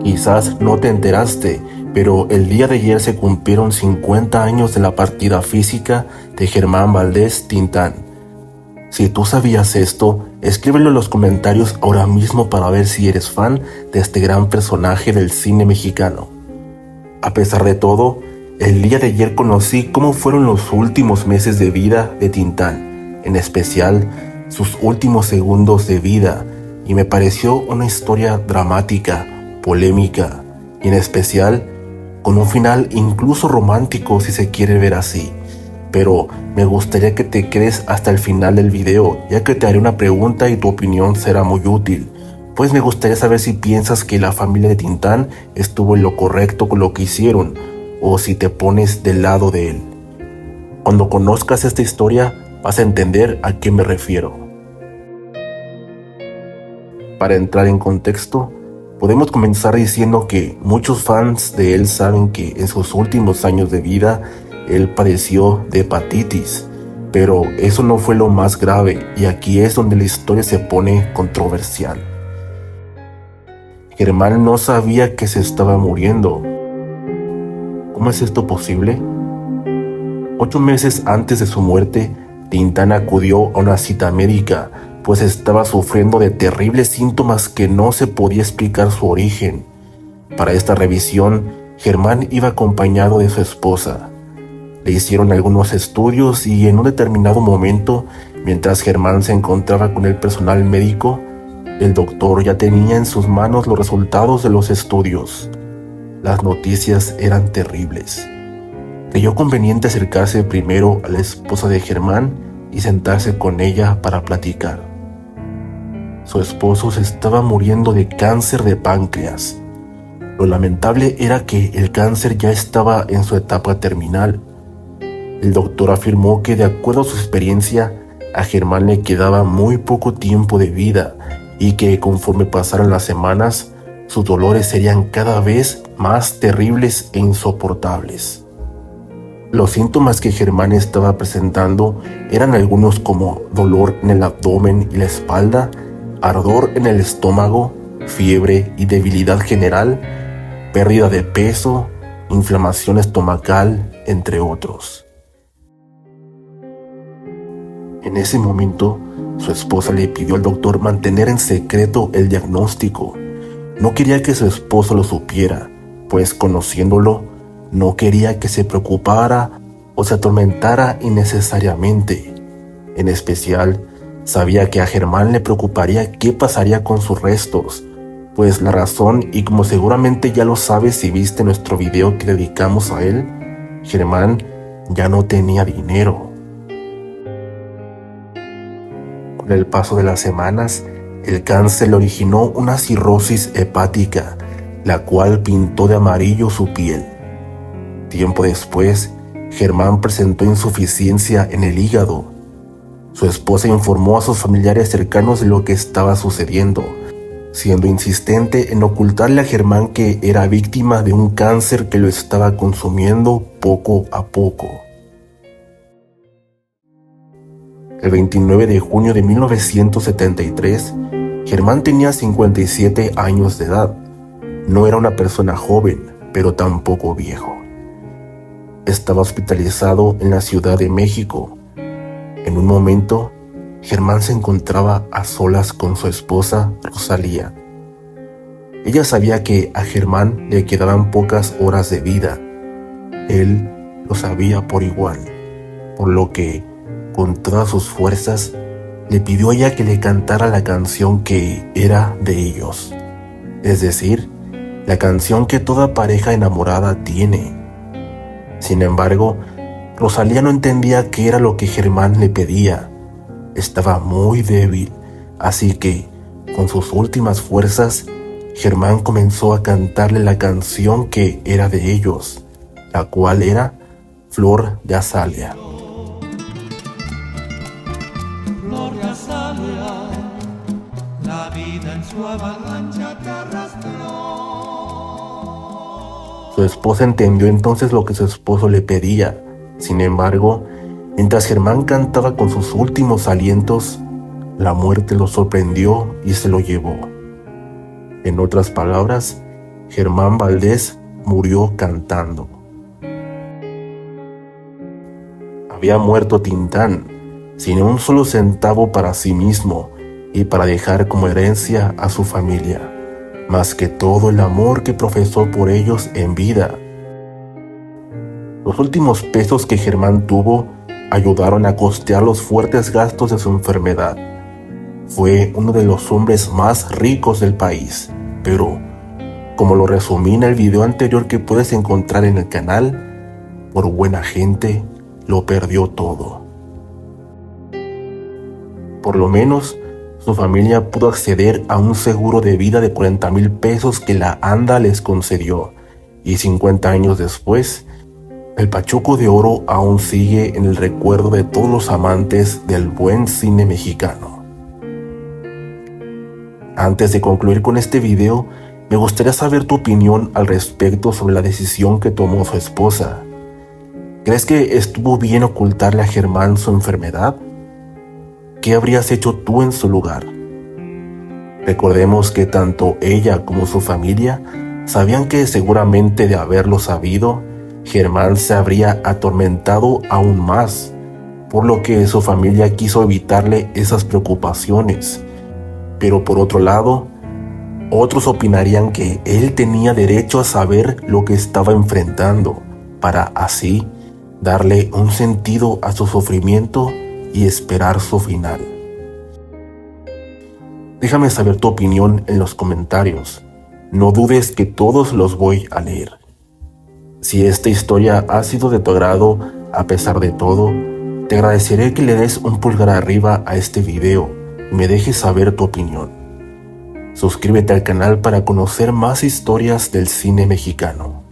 Quizás no te enteraste, pero el día de ayer se cumplieron 50 años de la partida física de Germán Valdés Tintán. Si tú sabías esto, escríbelo en los comentarios ahora mismo para ver si eres fan de este gran personaje del cine mexicano. A pesar de todo, el día de ayer conocí cómo fueron los últimos meses de vida de Tintán, en especial sus últimos segundos de vida, y me pareció una historia dramática, polémica y en especial con un final incluso romántico si se quiere ver así. Pero me gustaría que te quedes hasta el final del video, ya que te haré una pregunta y tu opinión será muy útil, pues me gustaría saber si piensas que la familia de Tintán estuvo en lo correcto con lo que hicieron, o si te pones del lado de él. Cuando conozcas esta historia vas a entender a qué me refiero. Para entrar en contexto, podemos comenzar diciendo que muchos fans de él saben que en sus últimos años de vida él padeció de hepatitis, pero eso no fue lo más grave y aquí es donde la historia se pone controversial. Germán no sabía que se estaba muriendo. ¿Cómo es esto posible? 8 meses antes de su muerte, Tintán acudió a una cita médica, pues estaba sufriendo de terribles síntomas que no se podía explicar su origen. Para esta revisión, Germán iba acompañado de su esposa. Le hicieron algunos estudios y en un determinado momento, mientras Germán se encontraba con el personal médico, el doctor ya tenía en sus manos los resultados de los estudios. Las noticias eran terribles. Creyó conveniente acercarse primero a la esposa de Germán y sentarse con ella para platicar. Su esposo se estaba muriendo de cáncer de páncreas. Lo lamentable era que el cáncer ya estaba en su etapa terminal. El doctor afirmó que de acuerdo a su experiencia, a Germán le quedaba muy poco tiempo de vida y que conforme pasaran las semanas, sus dolores serían cada vez más terribles e insoportables. Los síntomas que Germán estaba presentando eran algunos como dolor en el abdomen y la espalda, ardor en el estómago, fiebre y debilidad general, pérdida de peso, inflamación estomacal, entre otros. En ese momento, su esposa le pidió al doctor mantener en secreto el diagnóstico. No quería que su esposo lo supiera, pues conociéndolo, no quería que se preocupara o se atormentara innecesariamente. En especial, sabía que a Germán le preocuparía qué pasaría con sus restos, pues la razón, y como seguramente ya lo sabes si viste nuestro video que dedicamos a él, Germán ya no tenía dinero. Con el paso de las semanas, el cáncer le originó una cirrosis hepática, la cual pintó de amarillo su piel. Tiempo después, Germán presentó insuficiencia en el hígado. Su esposa informó a sus familiares cercanos de lo que estaba sucediendo, siendo insistente en ocultarle a Germán que era víctima de un cáncer que lo estaba consumiendo poco a poco. El 29 de junio de 1973, Germán tenía 57 años de edad. No era una persona joven, pero tampoco viejo. Estaba hospitalizado en la Ciudad de México. En un momento, Germán se encontraba a solas con su esposa, Rosalía. Ella sabía que a Germán le quedaban pocas horas de vida. Él lo sabía por igual, por lo que, con todas sus fuerzas, le pidió a ella que le cantara la canción que era de ellos. Es decir, la canción que toda pareja enamorada tiene. Sin embargo, Rosalía no entendía qué era lo que Germán le pedía. Estaba muy débil, así que, con sus últimas fuerzas, Germán comenzó a cantarle la canción que era de ellos, la cual era Flor de Azalea. Flor de azalea, la vida en su avalancha te arrastró. Su esposa entendió entonces lo que su esposo le pedía. Sin embargo, mientras Germán cantaba con sus últimos alientos, la muerte lo sorprendió y se lo llevó. En otras palabras, Germán Valdés murió cantando. Había muerto Tintán, sin un solo centavo para sí mismo y para dejar como herencia a su familia, más que todo el amor que profesó por ellos en vida. Los últimos pesos que Germán tuvo ayudaron a costear los fuertes gastos de su enfermedad. Fue uno de los hombres más ricos del país, pero, como lo resumí en el video anterior que puedes encontrar en el canal, por buena gente lo perdió todo. Por lo menos, su familia pudo acceder a un seguro de vida de 40,000 pesos que la ANDA les concedió, y 50 años después, el Pachuco de Oro aún sigue en el recuerdo de todos los amantes del buen cine mexicano. Antes de concluir con este video, me gustaría saber tu opinión al respecto sobre la decisión que tomó su esposa. ¿Crees que estuvo bien ocultarle a Germán su enfermedad? ¿Qué habrías hecho tú en su lugar? Recordemos que tanto ella como su familia sabían que seguramente de haberlo sabido, Germán se habría atormentado aún más, por lo que su familia quiso evitarle esas preocupaciones. Pero por otro lado, otros opinarían que él tenía derecho a saber lo que estaba enfrentando, para así darle un sentido a su sufrimiento y esperar su final. Déjame saber tu opinión en los comentarios. No dudes que todos los voy a leer. Si esta historia ha sido de tu agrado, a pesar de todo, te agradeceré que le des un pulgar arriba a este video y me dejes saber tu opinión. Suscríbete al canal para conocer más historias del cine mexicano.